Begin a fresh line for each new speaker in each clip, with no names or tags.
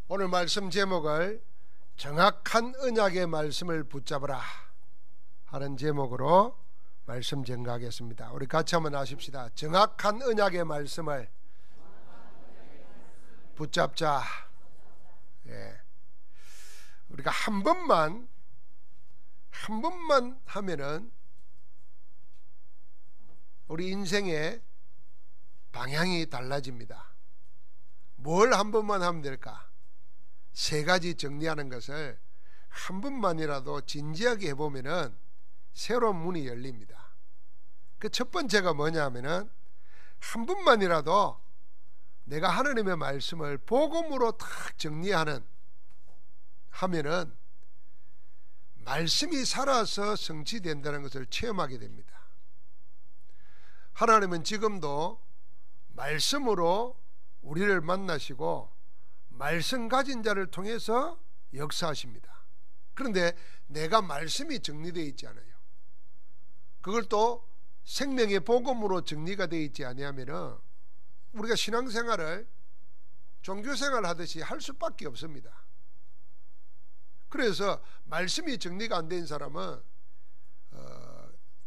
오늘 말씀 제목을 정확한 언약의 말씀을 붙잡으라 하는 제목으로 말씀 전가하겠습니다. 우리 같이 한번 하십시다. 정확한 언약의 말씀을 붙잡자. 우리가 한 번만 하면은 우리 인생의 방향이 달라집니다. 뭘 한 번만 하면 될까? 세 가지 정리하는 것을 한 번만이라도 진지하게 해보면은 새로운 문이 열립니다. 그 첫 번째가 뭐냐 하면은 한 번만이라도 내가 하나님의 말씀을 복음으로 딱 하면은 말씀이 살아서 성취된다는 것을 체험하게 됩니다. 하나님은 지금도 말씀으로 우리를 만나시고 말씀 가진 자를 통해서 역사하십니다. 그런데 내가 말씀이 정리되어 있지 않아요. 그걸 또 생명의 복음으로 정리가 되어 있지 아니하면 우리가 신앙생활을 종교생활 하듯이 할 수밖에 없습니다. 그래서 말씀이 정리가 안 된 사람은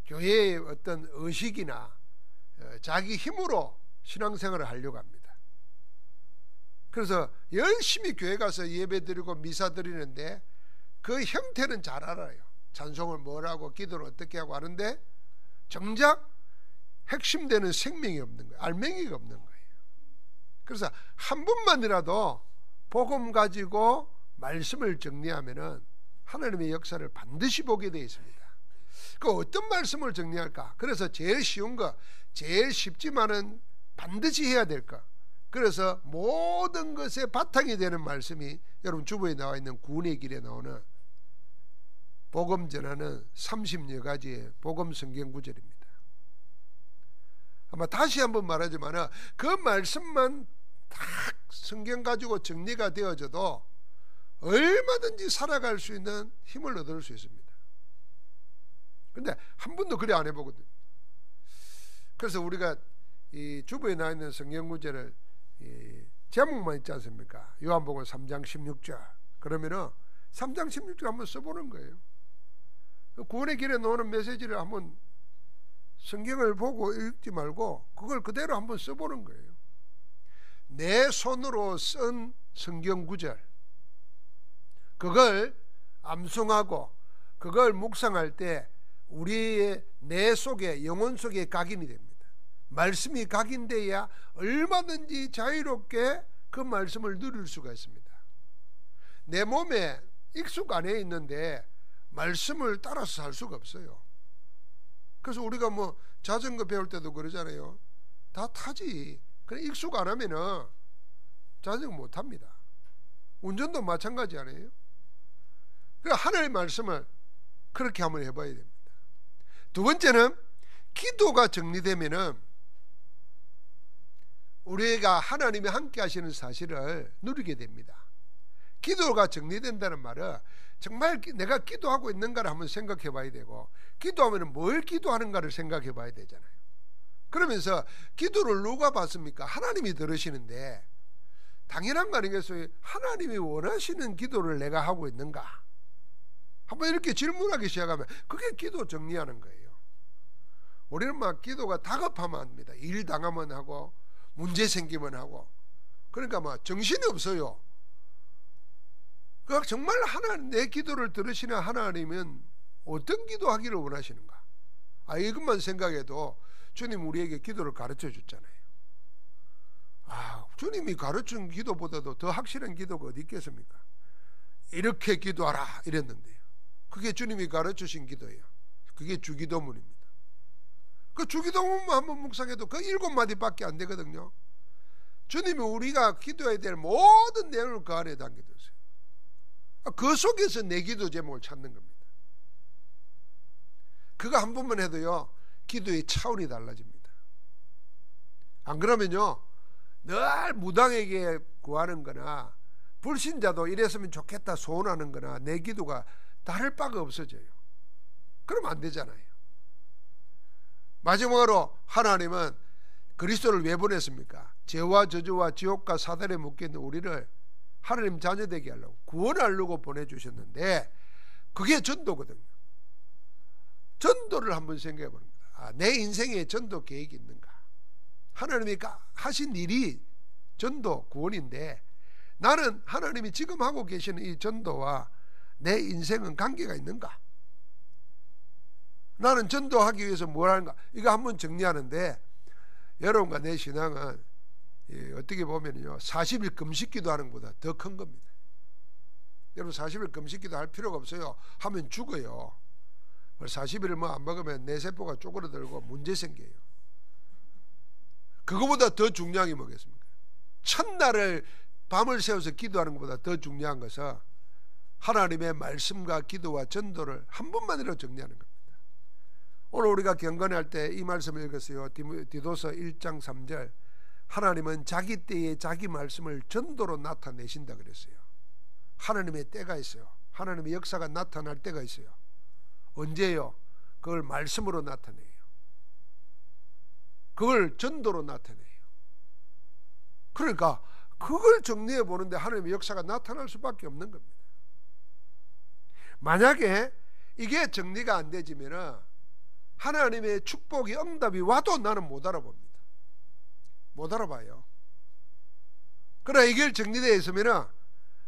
교회의 어떤 의식이나 자기 힘으로 신앙생활을 하려고 합니다. 그래서 열심히 교회 가서 예배 드리고 미사 드리는데 그 형태는 잘 알아요. 찬송을 뭘 하고 기도를 어떻게 하고 하는데 정작 핵심되는 생명이 없는 거예요. 알맹이가 없는 거예요. 그래서 한 번만이라도 복음 가지고 말씀을 정리하면은 하나님의 역사를 반드시 보게 되어 있습니다. 그 어떤 말씀을 정리할까? 그래서 제일 쉬운 거, 제일 쉽지만은 반드시 해야 될 거. 그래서 모든 것의 바탕이 되는 말씀이 여러분 주부에 나와 있는 구원의 길에 나오는 복음 전하는 30여 가지의 복음 성경 구절입니다. 아마 다시 한번 말하지만 그 말씀만 딱 성경 가지고 정리가 되어져도 얼마든지 살아갈 수 있는 힘을 얻을 수 있습니다. 근데 한 번도 그래 안 해보거든요. 그래서 우리가 이 주부에 나와 있는 성경 구절을 제목만 있지 않습니까? 요한복음 3장 16절. 그러면은 3장 16절 한번 써보는 거예요. 구원의 길에 나오는 메시지를 한번 성경을 보고 읽지 말고 그걸 그대로 한번 써보는 거예요. 내 손으로 쓴 성경 구절, 그걸 암송하고 그걸 묵상할 때 우리의 내 속에, 영혼 속에 각인이 됩니다. 말씀이 각인돼야 얼마든지 자유롭게 그 말씀을 누릴 수가 있습니다. 내 몸에 익숙 안에 있는데 말씀을 따라서 살 수가 없어요. 그래서 우리가 뭐 자전거 배울 때도 그러잖아요. 다 타지. 그래 익숙 안 하면은 자전거 못 탑니다. 운전도 마찬가지 아니에요? 그래 하나님의 말씀을 그렇게 한번 해봐야 됩니다. 두 번째는 기도가 정리되면은 우리가 하나님이 함께 하시는 사실을 누리게 됩니다. 기도가 정리된다는 말은 정말 내가 기도하고 있는가를 한번 생각해 봐야 되고, 기도하면 뭘 기도하는가를 생각해 봐야 되잖아요. 그러면서 기도를 누가 받습니까? 하나님이 들으시는데 당연한 거 아니겠어요? 하나님이 원하시는 기도를 내가 하고 있는가? 한번 이렇게 질문하기 시작하면 그게 기도 정리하는 거예요. 우리는 막 기도가 다급하면 합니다. 일 당하면 하고 문제 생기면 하고, 그러니까 막 정신이 없어요. 정말 내 기도를 들으시는 하나님은 어떤 기도하기를 원하시는가? 이것만 생각해도 주님 우리에게 기도를 가르쳐 줬잖아요. 주님이 가르친 기도보다도 더 확실한 기도가 어디 있겠습니까? 이렇게 기도하라 이랬는데요. 그게 주님이 가르치신 기도예요. 그게 주기도문입니다. 그 주기도문만 한번 묵상해도 그 7마디밖에 안 되거든요. 주님이 우리가 기도해야 될 모든 내용을 그 안에 담겨져 있어요. 그 속에서 내 기도 제목을 찾는 겁니다. 그거 한 번만 해도요 기도의 차원이 달라집니다. 안 그러면요 늘 무당에게 구하는 거나 불신자도 이랬으면 좋겠다 소원하는 거나 내 기도가 다를 바가 없어져요. 그러면 안 되잖아요. 마지막으로 하나님은 그리스도를 왜 보냈습니까? 죄와 저주와 지옥과 사단에 묶여있는 우리를 하나님 자녀 되게 하려고, 구원하려고 보내주셨는데 그게 전도거든요. 전도를 한번 생각해 보는 거다. 내 인생에 전도 계획이 있는가? 하나님이 하신 일이 전도 구원인데 나는 하나님이 지금 하고 계시는 이 전도와 내 인생은 관계가 있는가? 나는 전도하기 위해서 뭘 하는가? 이거 한번 정리하는데, 여러분과 내 신앙은 어떻게 보면요 40일 금식 기도하는 것보다 더 큰 겁니다. 여러분 40일 금식 기도 할 필요가 없어요. 하면 죽어요. 40일을 뭐 안 먹으면 내 세포가 쪼그라들고 문제 생겨요. 그거보다 더 중요한 게 뭐겠습니까? 첫날을 밤을 새워서 기도하는 것보다 더 중요한 것은 하나님의 말씀과 기도와 전도를 한 번만이라도 정리하는 겁니다. 오늘 우리가 경건할 때 이 말씀을 읽었어요. 디도서 1장 3절. 하나님은 자기 때에 자기 말씀을 전도로 나타내신다 그랬어요. 하나님의 때가 있어요. 하나님의 역사가 나타날 때가 있어요. 언제요? 그걸 말씀으로 나타내요. 그걸 전도로 나타내요. 그러니까 그걸 정리해 보는데 하나님의 역사가 나타날 수밖에 없는 겁니다. 만약에 이게 정리가 안 되지면 하나님의 축복이 응답이 와도 나는 못 알아봅니다. 못 알아봐요. 그러나 이게 정리되어 있으면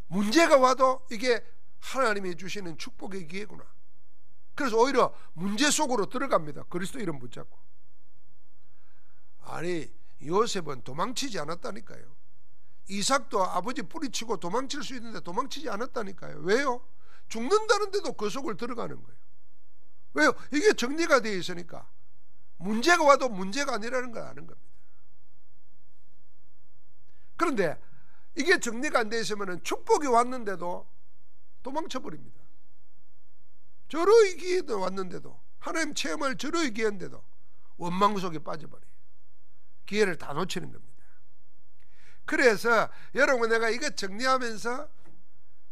문제가 와도 이게 하나님이 주시는 축복의 기회구나. 그래서 오히려 문제 속으로 들어갑니다. 그리스도 이름 붙잡고. 아니 요셉은 도망치지 않았다니까요. 이삭도 아버지 뿌리치고 도망칠 수 있는데 도망치지 않았다니까요. 왜요? 죽는다는데도 그 속을 들어가는 거예요. 왜요? 이게 정리가 되어 있으니까 문제가 와도 문제가 아니라는 걸 아는 겁니다. 그런데 이게 정리가 안 되어 있으면 축복이 왔는데도 도망쳐버립니다. 저러이 기회도 왔는데도, 하나님 체험할 저러이 기회인데도 원망 속에 빠져버려요. 기회를 다 놓치는 겁니다. 그래서 여러분, 내가 이거 정리하면서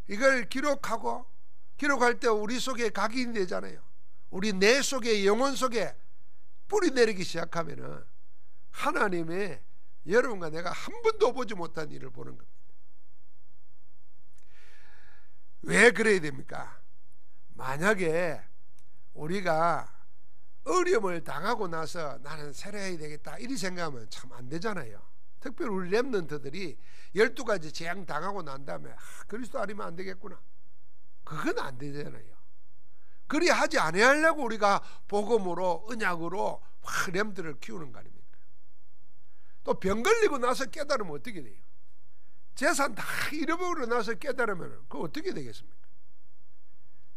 이걸 기록할 때 우리 속에 각인이 되잖아요. 우리 내 속에, 영혼 속에 뿌리 내리기 시작하면은 하나님의 여러분과 내가 한 번도 보지 못한 일을 보는 겁니다. 왜 그래야 됩니까? 만약에 우리가 어려움을 당하고 나서 나는 새로워야 되겠다 이리 생각하면 참 안 되잖아요. 특별히 우리 렘넌트들이 12가지 재앙 당하고 난 다음에 그리스도 아니면 안 되겠구나, 그건 안 되잖아요. 그리 하지 아니하려고 우리가 복음으로, 언약으로 렘들을 키우는 거 아닙니까? 또 병 걸리고 나서 깨달으면 어떻게 돼요? 재산 다 잃어버리고 나서 깨달으면 그거 어떻게 되겠습니까?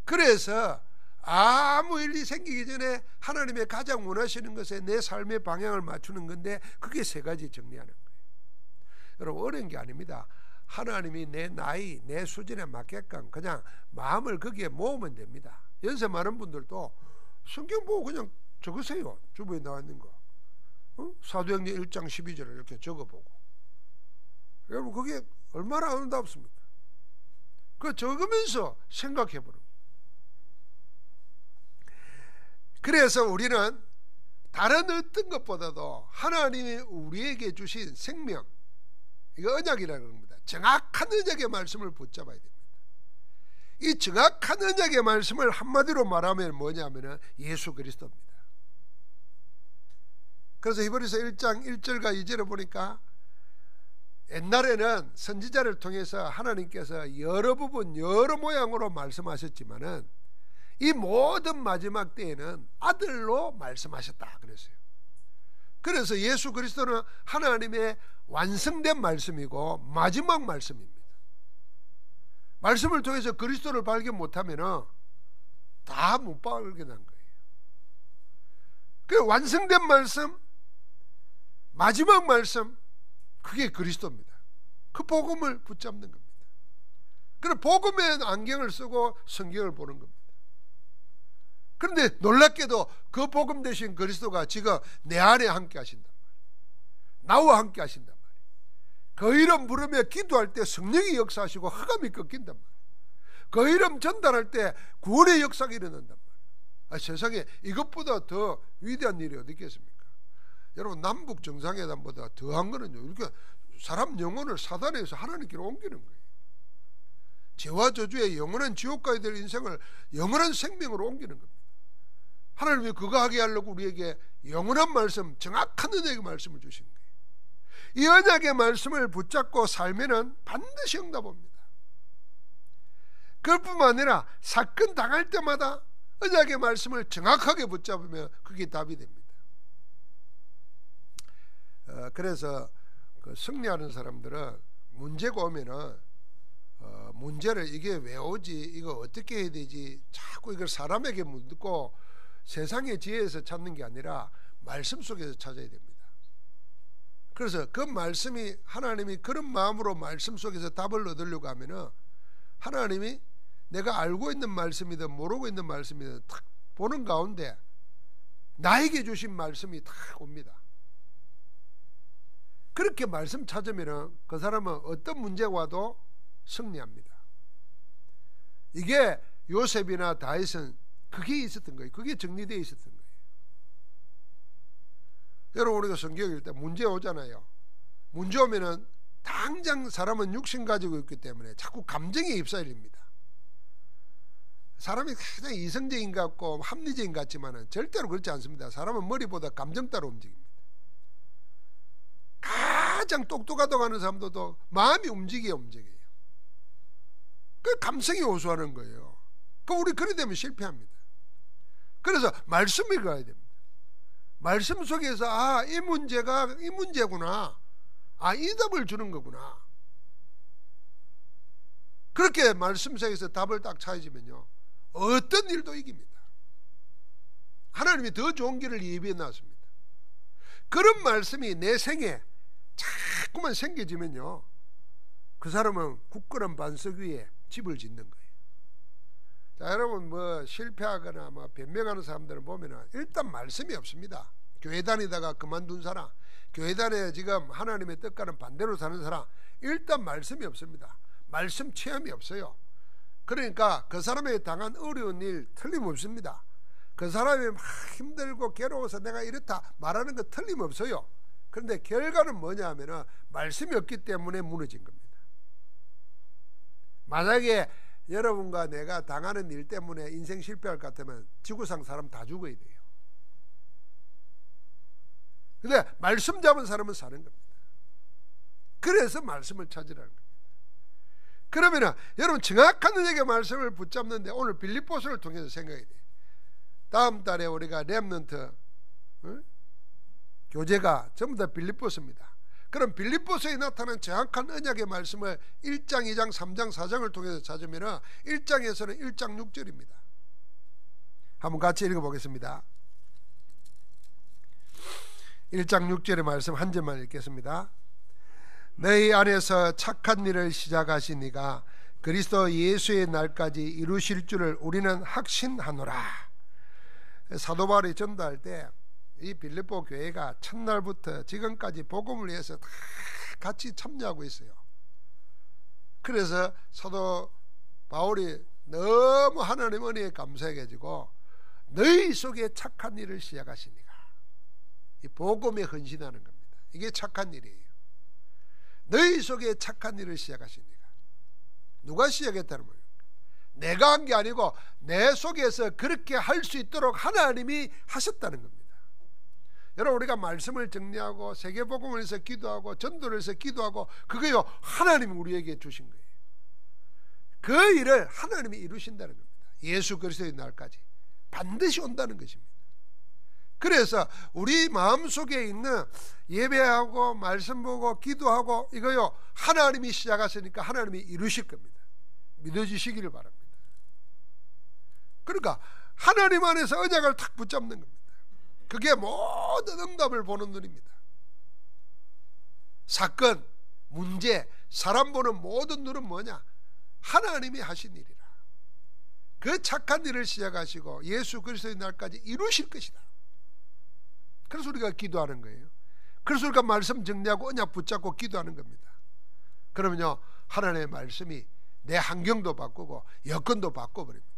그래서 아무 일이 생기기 전에 하나님의 가장 원하시는 것에 내 삶의 방향을 맞추는 건데, 그게 3가지 정리하는 거예요. 여러분, 어려운 게 아닙니다. 하나님이 내 나이, 내 수준에 맞게끔 그냥 마음을 거기에 모으면 됩니다. 연세 많은 분들도 성경 보고 그냥 적으세요. 주부에 나와 있는 거, 사도행전 1장 12절을 이렇게 적어보고. 여러분, 그게 얼마나 아름답습니까? 그거 적으면서 생각해보는 거예요. 그래서 우리는 다른 어떤 것보다도 하나님이 우리에게 주신 생명, 이거 언약이라는 겁니다. 정확한 언약의 말씀을 붙잡아야 됩니다. 이 정확한 언약의 말씀을 한마디로 말하면 뭐냐면 예수 그리스도입니다. 그래서 히브리서 1장 1절과 2절을 보니까 옛날에는 선지자를 통해서 하나님께서 여러 부분 여러 모양으로 말씀하셨지만은 이 모든 마지막 때에는 아들로 말씀하셨다 그랬어요. 그래서 예수 그리스도는 하나님의 완성된 말씀이고 마지막 말씀입니다. 말씀을 통해서 그리스도를 발견 못하면 다 못 발견한 거예요. 그 완성된 말씀, 마지막 말씀, 그게 그리스도입니다. 그 복음을 붙잡는 겁니다. 그래서 복음의 안경을 쓰고 성경을 보는 겁니다. 그런데 놀랍게도 그 복음 되신 그리스도가 지금 내 안에 함께 하신단 말이에요. 나와 함께 하신단 말이에요. 그 이름 부르며 기도할 때 성령이 역사하시고 흑암이 꺾인단 말이에요. 그 이름 전달할 때 구원의 역사가 일어난단 말이에요. 세상에 이것보다 더 위대한 일이 어디 있겠습니까? 여러분, 남북 정상회담보다 더한 거는요, 이렇게 사람 영혼을 사단에서 하나님께로 옮기는 거예요. 죄와 저주의 영원한 지옥 가야 될 인생을 영원한 생명으로 옮기는 겁니다. 하나님이 그거 하게 하려고 우리에게 영원한 말씀, 정확한 은혜의 말씀을 주신 거예요. 이 언약의 말씀을 붙잡고 살면은 반드시 응답 옵니다. 그뿐만 아니라 사건 당할 때마다 언약의 말씀을 정확하게 붙잡으면 그게 답이 됩니다. 그래서 그 승리하는 사람들은 문제가 오면은 문제를 이게 왜 오지, 이거 어떻게 해야 되지, 자꾸 이걸 사람에게 묻고 세상의 지혜에서 찾는 게 아니라 말씀 속에서 찾아야 됩니다. 그래서 그 말씀이, 하나님이 그런 마음으로 말씀 속에서 답을 얻으려고 하면은 하나님이 내가 알고 있는 말씀이든 모르고 있는 말씀이든 탁 보는 가운데 나에게 주신 말씀이 탁 옵니다. 그렇게 말씀 찾으면은 그 사람은 어떤 문제가 와도 승리합니다. 이게 요셉이나 다윗은 그게 있었던 거예요. 그게 정리되어 있었던 거예요. 여러분, 우리가 성경 읽을 때 문제 오잖아요. 문제 오면은 당장 사람은 육신 가지고 있기 때문에 자꾸 감정에 휩싸입니다. 사람이 가장 이성적인 것 같고 합리적인 것 같지만은 절대로 그렇지 않습니다. 사람은 머리보다 감정 따라 움직입니다. 가장 똑똑하다고 하는 사람들도 마음이 움직여요. 그 감성이 호소하는 거예요. 그 우리 그래 되면 실패합니다. 그래서 말씀을 가야 됩니다. 말씀 속에서 이 문제가 이 문제구나, 이 답을 주는 거구나. 그렇게 말씀 속에서 답을 딱 찾으면요, 어떤 일도 이깁니다. 하나님이 더 좋은 길을 예비해 놨습니다. 그런 말씀이 내 생에 자꾸만 생겨지면요, 그 사람은 굳건한 반석 위에 집을 짓는 거예요. 자, 여러분, 뭐 실패하거나 뭐 변명하는 사람들을 보면은 일단 말씀이 없습니다. 교회 다니다가 그만둔 사람, 교회 다녀 지금 하나님의 뜻과는 반대로 사는 사람, 일단 말씀이 없습니다. 말씀 체험이 없어요. 그러니까 그 사람에게 당한 어려운 일 틀림없습니다. 그 사람이 막 힘들고 괴로워서 내가 이렇다 말하는 거 틀림없어요. 그런데 결과는 뭐냐 하면은 말씀이 없기 때문에 무너진 겁니다. 만약에 여러분과 내가 당하는 일 때문에 인생 실패할 것 같으면 지구상 사람 다 죽어야 돼요. 근데 말씀 잡은 사람은 사는 겁니다. 그래서 말씀을 찾으라는 겁니다. 그러면 여러분, 정확한 은혜의 말씀을 붙잡는데 오늘 빌립보서를 통해서 생각해야 돼요. 다음 달에 우리가 렘넌트 교재가 전부 다 빌립보서입니다. 그럼 빌립보서에 나타난 정확한 언약의 말씀을 1장, 2장, 3장, 4장을 통해서 찾으면 1장에서는 1장 6절입니다. 한번 같이 읽어보겠습니다. 1장 6절의 말씀 한 절만 읽겠습니다. 너희 안에서 착한 일을 시작하신 이가 그리스도 예수의 날까지 이루실 줄을 우리는 확신하노라. 사도 바울이 전도할 때 이 빌립보 교회가 첫날부터 지금까지 복음을 위해서 다 같이 참여하고 있어요. 그래서 사도 바울이 너무 하나님 은혜에 감사해가지고 너희 속에 착한 일을 시작하시니까, 이 복음에 헌신하는 겁니다. 이게 착한 일이에요. 너희 속에 착한 일을 시작하시니까. 누가 시작했다는 거예요? 내가 한 게 아니고 내 속에서 그렇게 할 수 있도록 하나님이 하셨다는 겁니다. 여러분, 우리가 말씀을 정리하고 세계복음을 위해서 기도하고 전도를 위해서 기도하고, 그거요 하나님이 우리에게 주신 거예요. 그 일을 하나님이 이루신다는 겁니다. 예수 그리스도의 날까지 반드시 온다는 것입니다. 그래서 우리 마음속에 있는 예배하고 말씀 보고 기도하고 이거요 하나님이 시작하시니까 하나님이 이루실 겁니다. 믿어주시기를 바랍니다. 그러니까 하나님 안에서 언약을 탁 붙잡는 겁니다. 그게 모든 응답을 보는 눈입니다. 사건, 문제, 사람 보는 모든 눈은 뭐냐? 하나님이 하신 일이라. 그 착한 일을 시작하시고 예수 그리스도의 날까지 이루실 것이다. 그래서 우리가 기도하는 거예요. 그래서 우리가 말씀 정리하고 언약 붙잡고 기도하는 겁니다. 그러면요, 하나님의 말씀이 내 환경도 바꾸고 여건도 바꿔버립니다.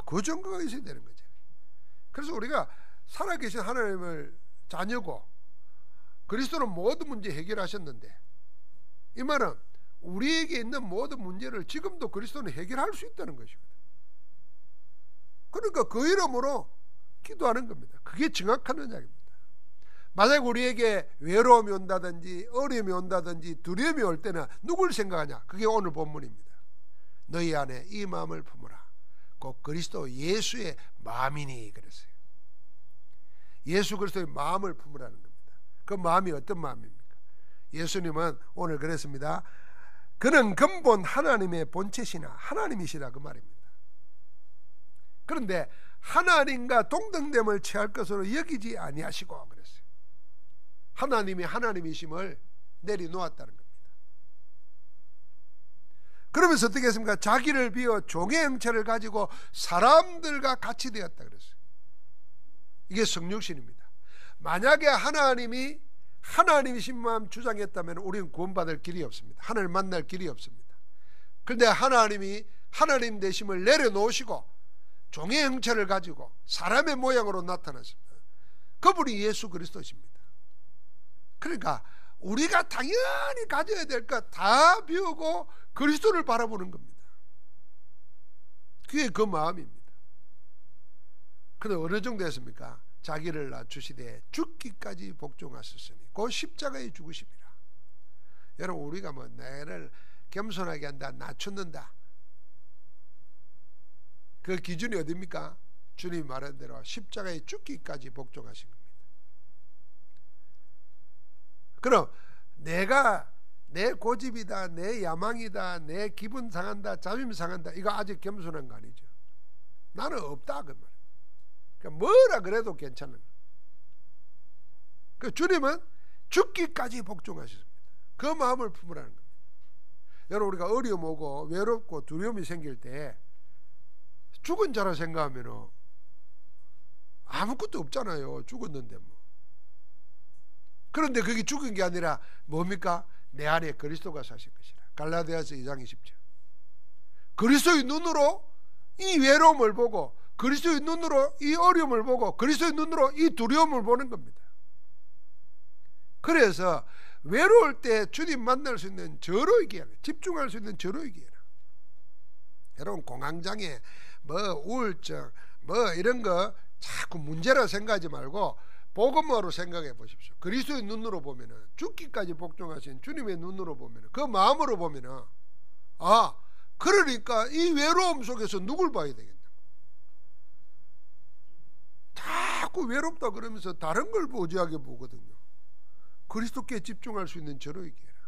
그 정도가 있어야 되는 거죠. 그래서 우리가 살아계신 하나님을 자녀고 그리스도는 모든 문제 해결하셨는데, 이 말은 우리에게 있는 모든 문제를 지금도 그리스도는 해결할 수 있다는 것이거든. 그러니까 그 이름으로 기도하는 겁니다. 그게 정확한 언약입니다. 만약 우리에게 외로움이 온다든지 어려움이 온다든지 두려움이 올 때는 누굴 생각하냐? 그게 오늘 본문입니다. 너희 안에 이 마음을 품으라. 곧 그리스도 예수의 마음이니 그랬어요. 예수 그리스도의 마음을 품으라는 겁니다. 그 마음이 어떤 마음입니까? 예수님은 오늘 그랬습니다. 그는 근본 하나님의 본체시나 하나님이시라 그 말입니다. 그런데 하나님과 동등됨을 취할 것으로 여기지 아니하시고 그랬어요. 하나님이 하나님이심을 내려놓았다는 겁니다. 그러면서 어떻게 했습니까? 자기를 비워 종의 형체를 가지고 사람들과 같이 되었다 그랬어요. 이게 성육신입니다. 만약에 하나님이 하나님이신 마음 주장했다면 우리는 구원받을 길이 없습니다. 하나님을 만날 길이 없습니다. 그런데 하나님이 하나님 되심을 내려놓으시고 종의 형체를 가지고 사람의 모양으로 나타났습니다. 그분이 예수 그리스도십니다. 그러니까 우리가 당연히 가져야 될 것 다 비우고 그리스도를 바라보는 겁니다. 그게 그 마음입니다. 그런데 어느 정도 했습니까? 자기를 낮추시되 죽기까지 복종하셨으니 그 십자가에 죽으십니다. 여러분 우리가 뭐 나를 겸손하게 한다, 낮춘다, 그 기준이 어디입니까? 주님이 말한 대로 십자가에 죽기까지 복종하신 겁니다. 그럼 내가 내 고집이다, 내 야망이다, 내 기분 상한다, 자존심 상한다, 이거 아직 겸손한 거 아니죠. 나는 없다 그 말. 그러니까 뭐라 그래도 괜찮은 거예요. 그 주님은 죽기까지 복종하셨습니다. 그 마음을 품으라는 겁니다. 여러분 우리가 어려움 오고 외롭고 두려움이 생길 때 죽은 자라 생각하면 아무것도 없잖아요. 죽었는데 뭐. 그런데 그게 죽은 게 아니라 뭡니까? 내 안에 그리스도가 사실 것이라. 갈라디아서 2장 20절. 그리스도의 눈으로 이 외로움을 보고, 그리스도의 눈으로 이 어려움을 보고, 그리스도의 눈으로 이 두려움을 보는 겁니다. 그래서 외로울 때 주님 만날 수 있는 절호의 기회라, 집중할 수 있는 절호의 기회라. 여러분 공황장애, 뭐 우울증, 뭐 이런 거 자꾸 문제라 생각하지 말고 복음으로 생각해 보십시오. 그리스도의 눈으로 보면은, 죽기까지 복종하신 주님의 눈으로 보면은, 그 마음으로 보면은, 아, 그러니까 이 외로움 속에서 누굴 봐야 되겠나? 자꾸 외롭다 그러면서 다른 걸 보지하게 보거든요. 그리스도께 집중할 수 있는 절호의 기회라.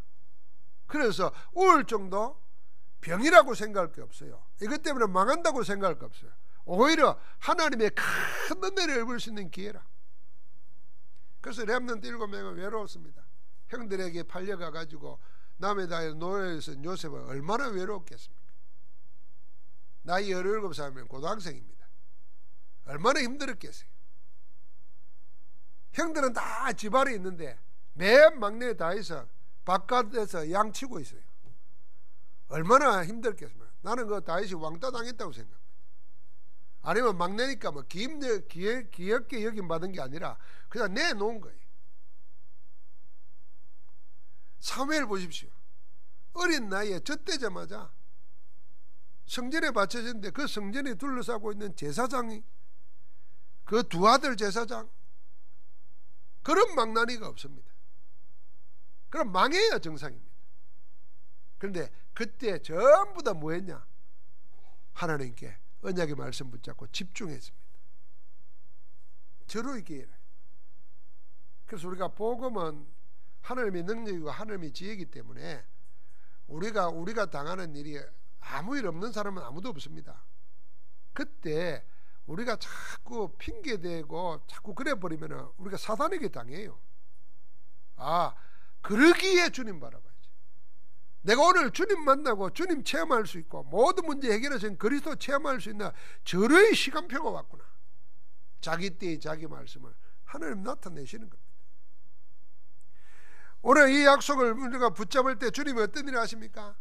그래서 우울증도 병이라고 생각할 게 없어요. 이것 때문에 망한다고 생각할 게 없어요. 오히려 하나님의 큰 은혜를 입을 수 있는 기회라. 그래서 렘넌트 7명은 외로웠습니다. 형들에게 팔려가 가지고 남의 나라에 노예에서 요셉은 얼마나 외로웠겠습니까? 나이 17살이면 고등학생입니다. 얼마나 힘들었겠어요. 형들은 다 집안에 있는데 맨 막내 다윗은 바깥에서 양치고 있어요. 얼마나 힘들겠습니까? 나는 그 다윗이 왕따 당했다고 생각합니다. 아니면 막내니까 뭐 귀엽게 여김 받은 게 아니라 그냥 내놓은 거예요. 사무엘 보십시오. 어린 나이에 젖되자마자 성전에 바쳐졌는데 그 성전에 둘러싸고 있는 제사장이, 그 두 아들 제사장, 그런 망나니가 없습니다. 그럼 망해야 정상입니다. 그런데 그때 전부 다 뭐했냐? 하나님께 언약의 말씀 붙잡고 집중했습니다. 절호의 기회라. 그래서 우리가 복음은 하나님의 능력이고 하나님의 지혜이기 때문에 우리가 당하는 일이 아무 일 없는 사람은 아무도 없습니다. 그때 우리가 자꾸 핑계대고 자꾸 그래 버리면 우리가 사단에게 당해요. 아, 그러기에 주님 바라봐야지. 내가 오늘 주님 만나고 주님 체험할 수 있고 모든 문제 해결하신 그리스도 체험할 수 있는 절호의 시간표가 왔구나. 자기 때에 자기 말씀을 하나님 나타내시는 겁니다. 오늘 이 약속을 우리가 붙잡을 때 주님이 어떤 일을 하십니까?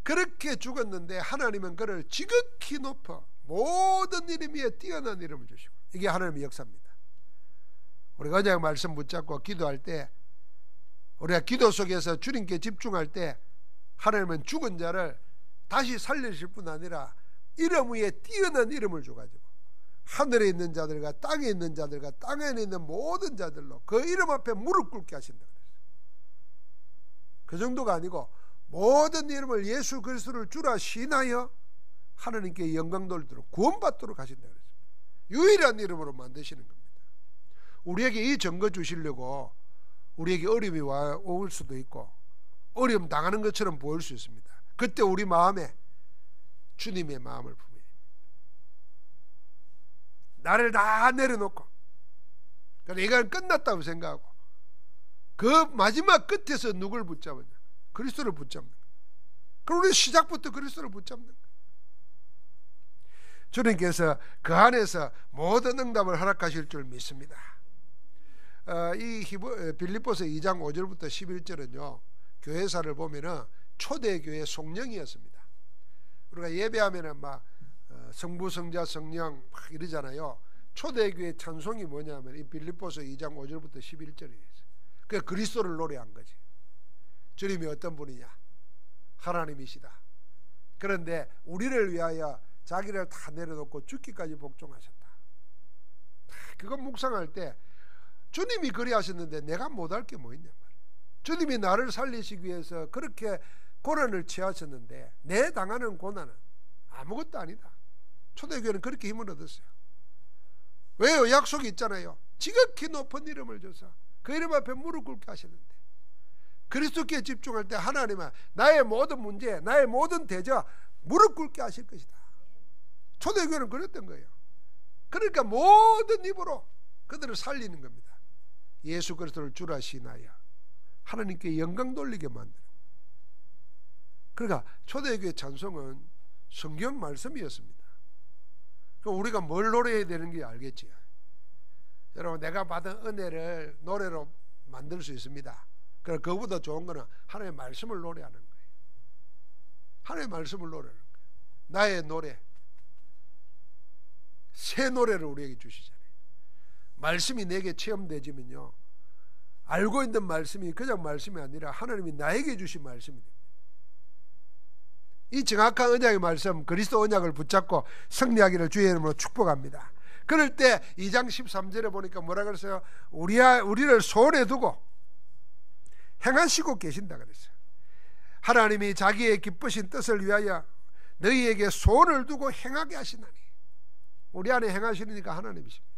그렇게 죽었는데 하나님은 그를 지극히 높여 모든 이름 위에 뛰어난 이름을 주시고, 이게 하나님의 역사입니다. 우리가 언약 말씀 붙잡고 기도할 때, 우리가 기도 속에서 주님께 집중할 때 하나님은 죽은 자를 다시 살리실 뿐 아니라 이름 위에 뛰어난 이름을 줘가지고 하늘에 있는 자들과 땅에 있는 자들과 땅에 있는 모든 자들로 그 이름 앞에 무릎 꿇게 하신다 그랬어요. 그 정도가 아니고 모든 이름을 예수 그리스도를 주라 시인하여 하나님께 영광 돌리도록 구원받도록 하신다 그랬어요. 유일한 이름으로 만드시는 겁니다. 우리에게 이 증거 주시려고 우리에게 어려움이 올 수도 있고 어려움 당하는 것처럼 보일 수 있습니다. 그때 우리 마음에 주님의 마음을 품어야 됩니다. 나를 다 내려놓고 이건 끝났다고 생각하고 그 마지막 끝에서 누굴 붙잡느냐? 그리스도를 붙잡는 거예요. 그럼 우리 시작부터 그리스도를 붙잡는 거예요. 주님께서 그 안에서 모든 응답을 허락하실 줄 믿습니다. 이 빌립보서 2장 5절부터 11절은요 교회사를 보면은 초대교회 송령이었습니다. 우리가 예배하면은 막 성부 성자 성령 막 이러잖아요. 초대교회 찬송이 뭐냐면 이 빌립보서 2장 5절부터 11절이에요. 그 그리스도를 노래한 거지. 주님이 어떤 분이냐? 하나님이시다. 그런데 우리를 위하여 자기를 다 내려놓고 죽기까지 복종하셨다. 그건 묵상할 때 주님이 그리 하셨는데 내가 못할 게 뭐 있냐 말이야. 주님이 나를 살리시기 위해서 그렇게 고난을 취하셨는데 내 당하는 고난은 아무것도 아니다. 초대교회는 그렇게 힘을 얻었어요. 왜요? 약속이 있잖아요. 지극히 높은 이름을 줘서 그 이름 앞에 무릎 꿇게 하셨는데 그리스도께 집중할 때 하나님은 나의 모든 문제, 나의 모든 대적 무릎 꿇게 하실 것이다. 초대교회는 그랬던 거예요. 그러니까 모든 입으로 그들을 살리는 겁니다. 예수 그리스도를 주라 시인하여 하나님께 영광 돌리게 만드는. 그러니까 초대교회 찬송은 성경 말씀이었습니다. 그럼 우리가 뭘 노래해야 되는 게 알겠지요. 여러분 내가 받은 은혜를 노래로 만들 수 있습니다. 그럼 그거보다 좋은 거는 하나님의 말씀을 노래하는 거예요. 하나님의 말씀을 노래하는 거예요. 나의 노래, 새 노래를 우리에게 주시잖아요. 말씀이 내게 체험되지면요 알고 있는 말씀이 그냥 말씀이 아니라 하나님이 나에게 주신 말씀이 됩니다. 이 정확한 언약의 말씀 그리스도 언약을 붙잡고 승리하기를 주의 이름으로 축복합니다. 그럴 때 2장 13절에 보니까 뭐라 그랬어요? 우리를 소원에 두고 행하시고 계신다 그랬어요. 하나님이 자기의 기쁘신 뜻을 위하여 너희에게 소원을 두고 행하게 하시나니 우리 안에 행하시니까 하나님이십니다.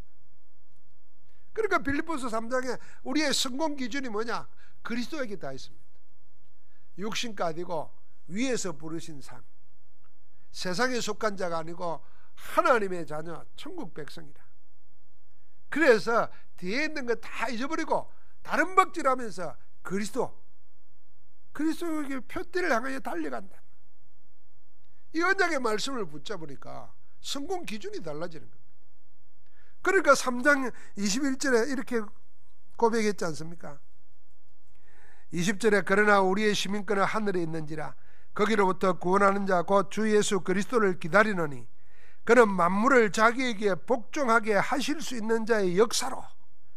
그러니까 빌립보서 3장에 우리의 성공 기준이 뭐냐? 그리스도에게 다 있습니다. 육신가 아니고 위에서 부르신 상, 세상에 속한 자가 아니고 하나님의 자녀 천국 백성이라. 그래서 뒤에 있는 거 다 잊어버리고 다른 박질하면서 그리스도에게 표대를 향하여 달려간다. 이 언약의 말씀을 붙잡으니까 성공 기준이 달라지는 겁니다. 그러니까 3장 21절에 이렇게 고백했지 않습니까? 20절에 그러나 우리의 시민권은 하늘에 있는지라 거기로부터 구원하는 자 곧 주 예수 그리스도를 기다리노니 그는 만물을 자기에게 복종하게 하실 수 있는 자의 역사로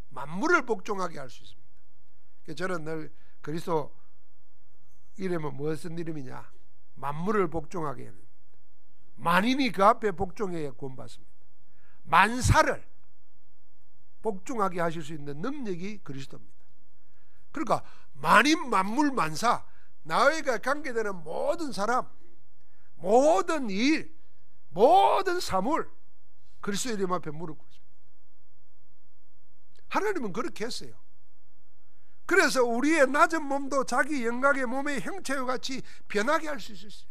만물을 복종하게 할 수 있습니다. 저는 늘 그리스도 이름은 무슨 이름이냐? 만물을 복종하게 하는, 만인이 그 앞에 복종해야 구원받습니다. 만사를 복종하게 하실 수 있는 능력이 그리스도입니다. 그러니까 만인 만물 만사, 나에게 관계되는 모든 사람, 모든 일, 모든 사물 그리스도 이름 앞에 무릎 꿇습니다. 하나님은 그렇게 했어요. 그래서 우리의 낮은 몸도 자기 영광의 몸의 형체와 같이 변하게 할 수 있었어요.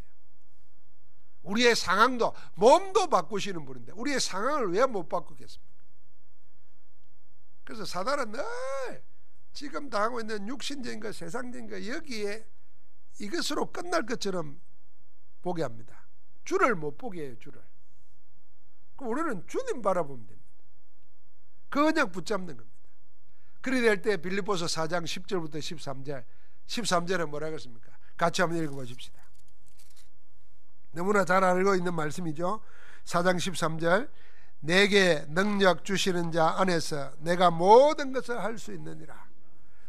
우리의 상황도, 몸도 바꾸시는 분인데 우리의 상황을 왜 못 바꾸겠습니까? 그래서 사단은 늘 지금 당하고 있는 육신적인 것, 세상적인 것 여기에 이것으로 끝날 것처럼 보게 합니다. 주를 못 보게 해요. 주를. 그럼 우리는 주님 바라보면 됩니다. 그 언약 붙잡는 겁니다. 그리 될 때 빌립보서 4장 10절부터 13절에 뭐라고 했습니까? 같이 한번 읽어보십시다. 너무나 잘 알고 있는 말씀이죠. 4장 13절 내게 능력 주시는 자 안에서 내가 모든 것을 할 수 있느니라.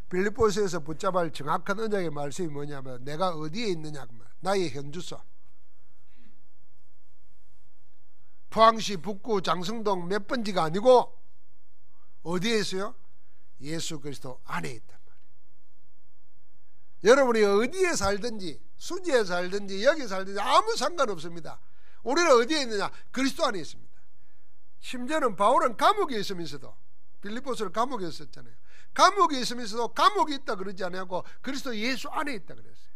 빌립보서에서 붙잡을 정확한 언약의 말씀이 뭐냐면 내가 어디에 있느냐 그 말이에요. 나의 현주소. 포항시 북구 장성동 몇 번지가 아니고 어디에 있어요? 예수 그리스도 안에 있단 말이에요. 여러분이 어디에 살든지 수지에 살든지 여기 살든지 아무 상관없습니다. 우리는 어디에 있느냐? 그리스도 안에 있습니다. 심지어는 바울은 감옥에 있으면서도, 빌립보서를 감옥에 있었잖아요. 감옥에 있으면서도 감옥에 있다 그러지 않고 그리스도 예수 안에 있다 그랬어요.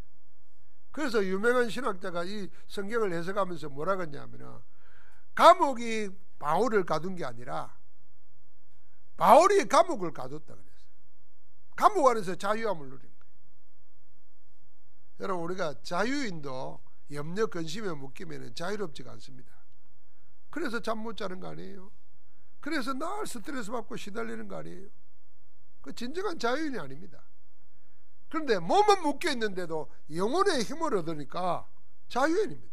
그래서 유명한 신학자가 이 성경을 해석하면서 뭐라 그랬냐면은, 감옥이 바울을 가둔 게 아니라 바울이 감옥을 가뒀다 그랬어요. 감옥 안에서 자유함을 누린 거예요. 여러분, 우리가 자유인도 염려 근심에 묶이면 자유롭지가 않습니다. 그래서 잠 못 자는 거 아니에요? 그래서 늘 스트레스 받고 시달리는 거 아니에요? 그 진정한 자유인이 아닙니다. 그런데 몸은 묶여 있는데도 영혼의 힘을 얻으니까 자유인입니다.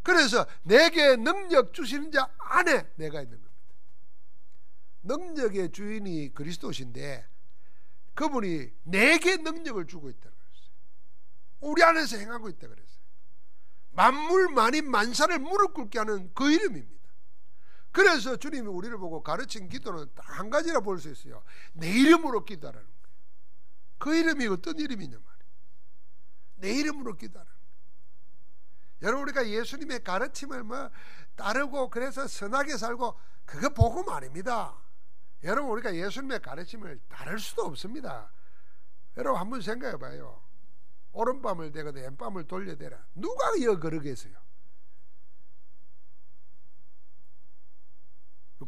그래서 내게 능력 주시는 자 안에 내가 있는 겁니다. 능력의 주인이 그리스도신데 그분이 내게 능력을 주고 있다고 그랬어요. 우리 안에서 행하고 있다고 그랬어요. 만물 만인 만사를 무릎 꿇게 하는 그 이름입니다. 그래서 주님이 우리를 보고 가르친 기도는 딱 한 가지라 볼 수 있어요. 내 이름으로 기도하라는 거예요. 그 이름이 어떤 이름이냐 말이에요. 내 이름으로 기도하라는 거예요. 여러분, 우리가 예수님의 가르침을 따르고 그래서 선하게 살고, 그거 복음 아닙니다. 여러분, 우리가 예수님의 가르침을 따를 수도 없습니다. 여러분, 한번 생각해 봐요. 오른밤을 대거든 왼밤을 돌려대라. 누가 이어 그러겠어요?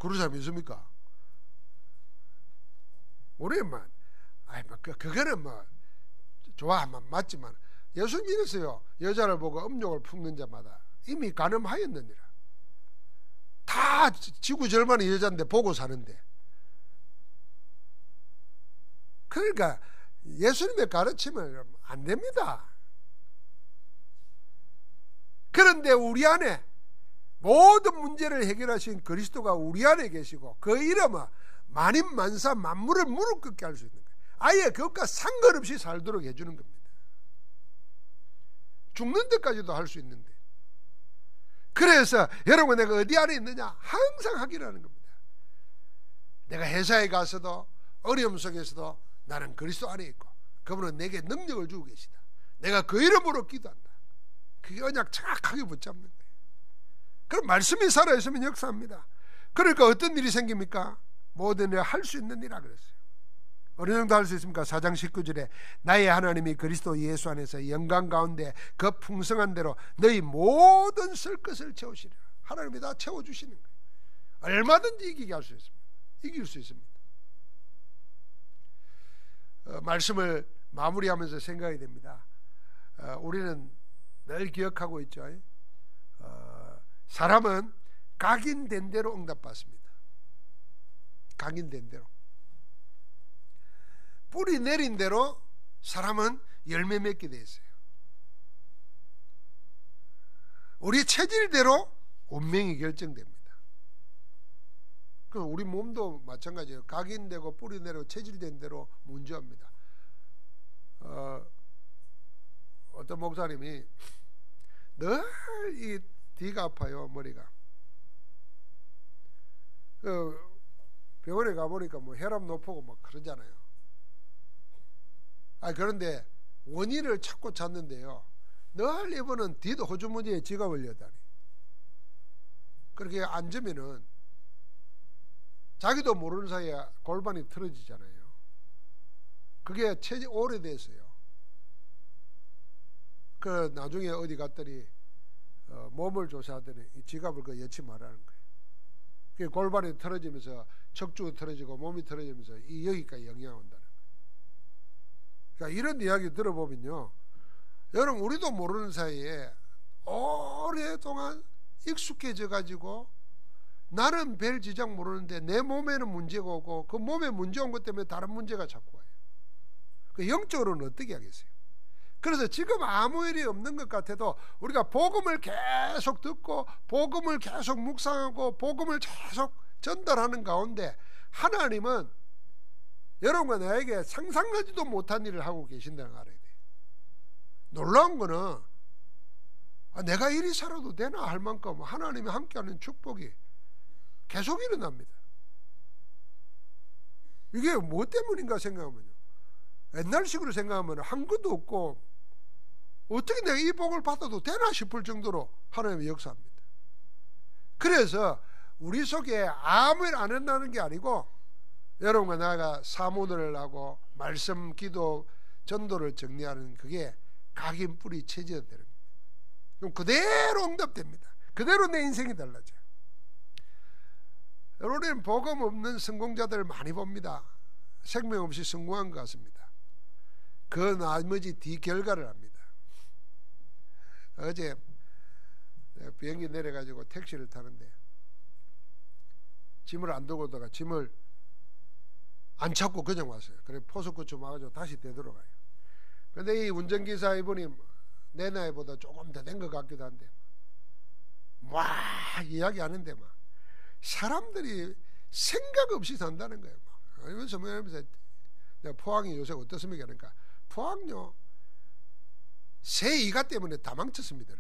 그런 사람 있습니까? 우리는 그거는 좋아하면 맞지만, 예수님 이랬어요. 여자를 보고 음욕을 품는 자마다 이미 간음하였느니라. 다 지구 절반의 여자인데 보고 사는데. 그러니까 예수님의 가르침은 안 됩니다. 그런데 우리 안에 모든 문제를 해결하신 그리스도가 우리 안에 계시고, 그 이름은 만인 만사 만물을 무릎 꿇게 할 수 있는 거예요. 아예 그것과 상관없이 살도록 해주는 겁니다. 죽는 데까지도 할 수 있는데. 그래서 여러분, 내가 어디 안에 있느냐? 항상 확인하는 겁니다. 내가 회사에 가서도 어려움 속에서도 나는 그리스도 안에 있고 그분은 내게 능력을 주고 계시다. 내가 그 이름으로 기도한다. 그게 언약 정확하게 붙잡는 거예요. 그럼 말씀이 살아있으면 역사합니다. 그러니까 어떤 일이 생깁니까? 모든 일을 할 수 있는 일이라 그랬어요. 어느 정도 할 수 있습니까? 4장 19절에 나의 하나님이 그리스도 예수 안에서 영광 가운데 그 풍성한 대로 너희 모든 쓸 것을 채우시리라. 하나님이 다 채워주시는 거예요. 얼마든지 이기게 할 수 있습니다. 이길 수 있습니다. 말씀을 마무리하면서 생각이 됩니다. 우리는 늘 기억하고 있죠. 사람은 각인된 대로 응답받습니다. 각인된 대로. 뿌리 내린 대로 사람은 열매 맺게 돼 있어요. 우리 체질대로 운명이 결정됩니다. 그럼 우리 몸도 마찬가지예요. 각인되고 뿌리 내려 체질된 대로 문제합니다. 어떤 목사님이 늘 이 뒤가 아파요. 머리가. 병원에 가보니까 혈압 높고 막 그러잖아요. 그런데 원인을 찾고 찾는데요, 늘 이분은 뒤도 호주머니에 지갑을 여다니. 그렇게 앉으면은 자기도 모르는 사이에 골반이 틀어지잖아요. 그게 오래됐어요. 그 나중에 어디 갔더니 몸을 조사하더니 이 지갑을 여치 말하는 거예요. 그 골반이 틀어지면서 척추가 틀어지고 몸이 틀어지면서 여기까지 영향 온다는 거예요. 그러니까 이런 이야기 들어보면요, 여러분, 우리도 모르는 사이에 오랫동안 익숙해져 가지고 나는 별 지장 모르는데 내 몸에는 문제가 오고 그 몸에 문제 온 것 때문에 다른 문제가 자꾸 와요. 그 영적으로는 어떻게 하겠어요? 그래서 지금 아무 일이 없는 것 같아도 우리가 복음을 계속 듣고 복음을 계속 묵상하고 복음을 계속 전달하는 가운데 하나님은 여러분과 나에게 상상하지도 못한 일을 하고 계신다는 걸 알아야 돼요. 놀라운 거는 내가 이리 살아도 되나 할 만큼 하나님이 함께하는 축복이 계속 일어납니다. 이게 뭐 때문인가 생각하면요, 옛날식으로 생각하면 한 것도 없고 어떻게 내가 이 복을 받아도 되나 싶을 정도로 하나님의 역사합니다. 그래서 우리 속에 아무 일 안 한다는 게 아니고, 여러분과 나가 사모를 하고 말씀, 기도, 전도를 정리하는 그게 각인 뿌리 체제가 되는 겁니다. 그럼 그대로 응답됩니다. 그대로 내 인생이 달라져요. 여러분, 복음 없는 성공자들 많이 봅니다. 생명 없이 성공한 것 같습니다. 그 나머지 뒤결과를 합니다. 어제 비행기 내려가지고 택시를 타는데 짐을 안 두고 오다가 짐을 안 찾고 그냥 왔어요. 그래 포스코치 와가지고 다시 되돌아가요. 근데 이 운전기사 이분이 내 나이보다 조금 더 된 것 같기도 한데 막 이야기하는데 막 사람들이 생각 없이 산다는 거예요. 이러면서 내가 포항이 요새 어떻습니까? 그러니까 포항요, 새 이가 때문에 다 망쳤습니다.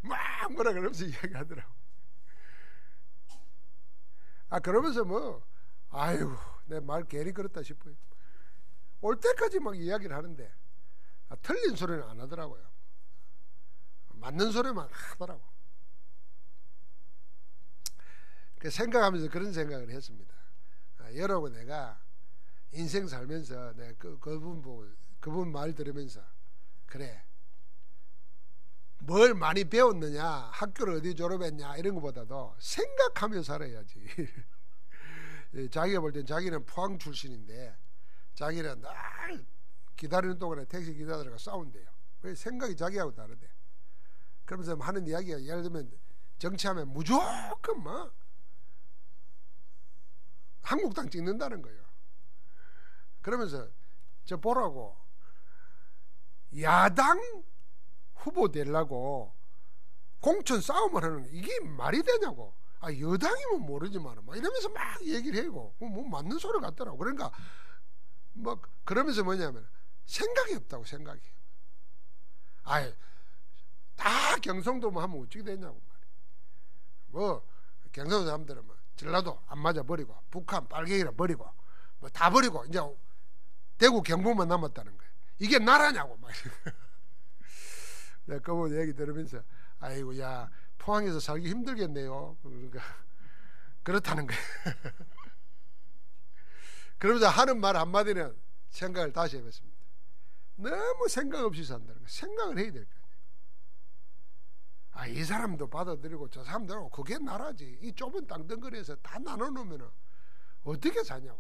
막 뭐라 그러면서 이야기하더라고. 그러면서 아이고 내 말 괜히 그렇다 싶어요. 올 때까지 막 이야기를 하는데 틀린 소리는 안 하더라고요. 맞는 소리만 하더라고. 그 생각하면서 그런 생각을 했습니다. 여러분, 내가 인생 살면서 내가 그분 보고, 그분 말 들으면서, 그래, 뭘 많이 배웠느냐, 학교를 어디 졸업했냐 이런 것보다도 생각하며 살아야지. 자기가 볼 땐 자기는 포항 출신인데 자기는 날 기다리는 동안에 택시 기사들과 싸운대요. 왜? 생각이 자기하고 다르대. 그러면서 하는 이야기가, 예를 들면 정치하면 무조건 한국당 찍는다는 거예요. 그러면서 저 보라고, 야당 후보 되려고 공천 싸움을 하는 거, 이게 말이 되냐고. 여당이면 모르지만 막 이러면서 막 얘기를 해고 뭐 맞는 소리 같더라고. 그러니까 그러면서 뭐냐면 생각이 없다고. 생각이. 다 경상도만 하면 어떻게 되냐고 말이야. 경상도 사람들은 전라도 안 맞아 버리고, 북한 빨갱이라 버리고, 다 버리고 이제 대구 경북만 남았다는 거예요. 이게 나라냐고 막. 내가 그분 얘기 들으면서 아이고, 야, 포항에서 살기 힘들겠네요. 그러니까 그렇다는 거예요. 그러면서 하는 말 한마디는 생각을 다시 해봤습니다. 너무 생각 없이 산다는 거예요. 생각을 해야 될 거예요. 이 사람도 받아들이고 저 사람도 그게 나라지. 이 좁은 땅덩어리에서 다 나눠놓으면 어떻게 사냐고.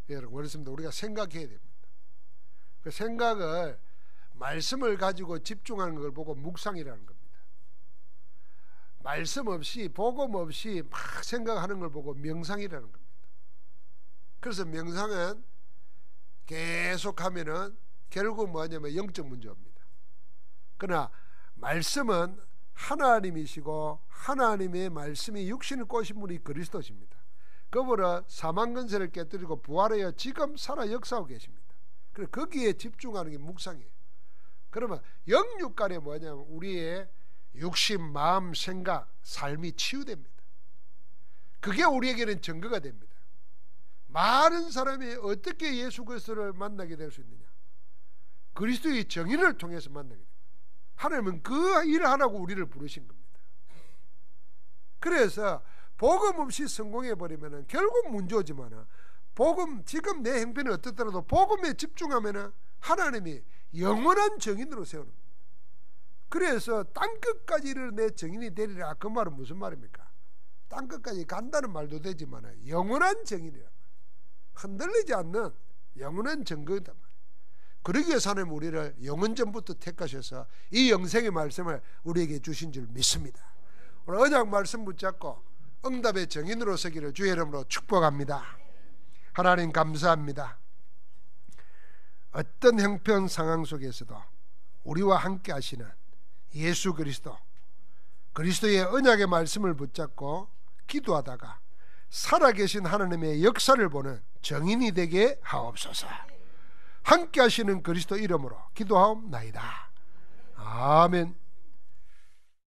여러분, 그렇습니다. 우리가 생각해야 됩니다. 그 생각을, 말씀을 가지고 집중하는 걸 보고 묵상이라는 겁니다. 말씀 없이, 복음 없이 막 생각하는 걸 보고 명상이라는 겁니다. 그래서 명상은 계속하면은 결국 뭐냐면 영적 문제입니다. 그러나 말씀은 하나님이시고 하나님의 말씀이 육신을 꼬신 분이 그리스도십니다. 그분은 사망 근세를 깨뜨리고 부활하여 지금 살아 역사하고 계십니다. 그래서 거기에 집중하는 게 묵상이에요. 그러면 영육간에 뭐냐면 우리의 육신, 마음, 생각, 삶이 치유됩니다. 그게 우리에게는 증거가 됩니다. 많은 사람이 어떻게 예수 그리스도를 만나게 될 수 있느냐? 그리스도의 정의를 통해서 만나게 됩니다. 하나님은 그 일을 하라고 우리를 부르신 겁니다. 그래서 복음 없이 성공해버리면 결국 문제지만, 복음, 지금 내 행편이 어떻더라도 복음에 집중하면 하나님이 영원한 정인으로 세우는 겁니다. 그래서 땅끝까지 이르러 내 정인이 되리라. 그 말은 무슨 말입니까? 땅끝까지 간다는 말도 되지만 영원한 정인이란 말이에요. 흔들리지 않는 영원한 증거이단 말이에요. 그러기 위해서 하나님 우리를 영원전부터 택하셔서 이 영생의 말씀을 우리에게 주신 줄 믿습니다. 오늘 언약 말씀 붙잡고 응답의 정인으로 서기를 주의 이름으로 축복합니다. 하나님 감사합니다. 어떤 형편 상황 속에서도 우리와 함께 하시는 예수 그리스도, 그리스도의 언약의 말씀을 붙잡고 기도하다가 살아계신 하나님의 역사를 보는 정인이 되게 하옵소서. 함께 하시는 그리스도 이름으로 기도하옵나이다. 아멘.